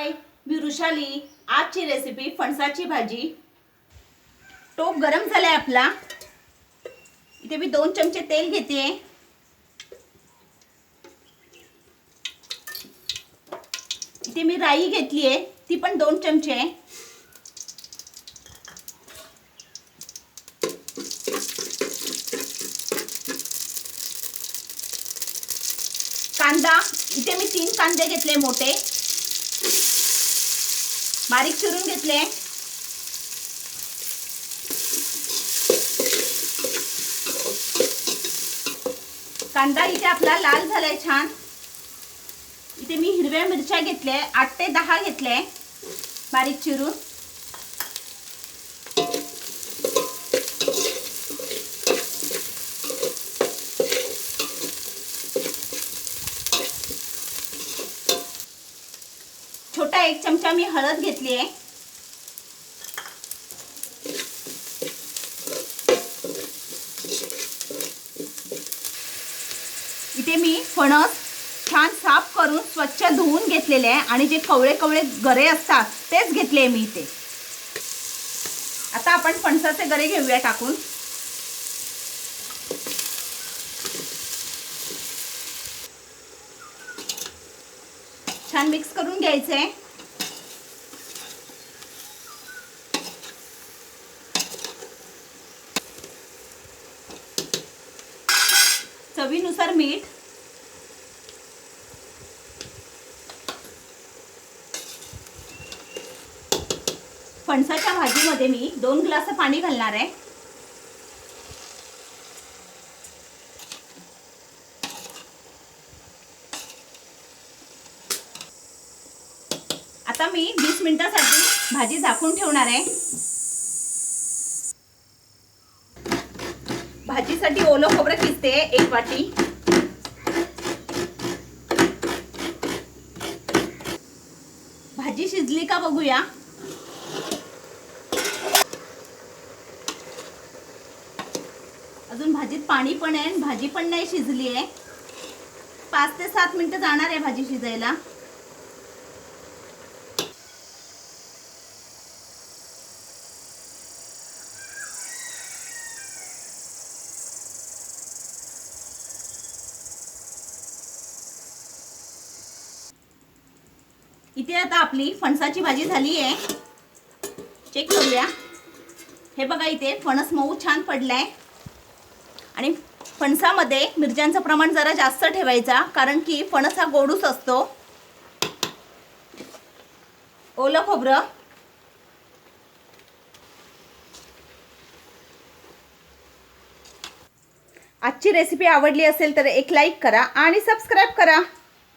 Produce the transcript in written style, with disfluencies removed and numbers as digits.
हाय, मी वृषाली। आजची रेसिपी फणसाची भाजी। टोप गरम झालाय आपला। इथे मी 2 चमचे तेल घेते। इथे मी राई घेतली आहे, ती पण 2 चमचे आहे। कांदा इथे मी 3 कांदे घेतले मोठे, बारीक चिरून घेतले। कांदा इथे आपला लाल झालाय छान। इथे मी हिरव्या मिरच्या घेतल्या 8 ते 10 घेतले बारीक चिरून। छोटा 1 चमचा मी हळद घेतली आहे। इथे मी फणस छान साफ करून स्वच्छ धुवून घेतलेले आहे आणि जे कवळे कवळे गरे असतात तेच घेतले मी इथे। आता आपण फणसाचे गरे घेऊया टाकून। छान मिक्स करून घ्यायचे। चवीनुसार मीठ। फणसाच्या भाजीमध्ये मी 2 ग्लास पाणी घालणार आहे। आता मी 20 मिनिटांसाठी भाजी झाकून ठेवणार आहे। भाजीसाठी ओलं खोबरं किसते 1 वाटी। भाजी शिजली का बघूया। अजून भाजीत पाणी पण आहे, भाजी पण नाही शिजली आहे। 5 ते 7 मिनिटं जाणार आहे भाजी शिजायला। इथे आता आपली फणसाची भाजी झाली आहे। चेक करूया। हे बघा, इथे फणस मऊ छान पडलाय आणि फणसामध्ये मिरच्यांचं प्रमाण जरा जास्त ठेवायचा, कारण की फणस हा गोडूस असतो। ओलं खोबरं, आजची रेसिपी आवडली असेल तर एक लाईक करा आणि सबस्क्राइब करा।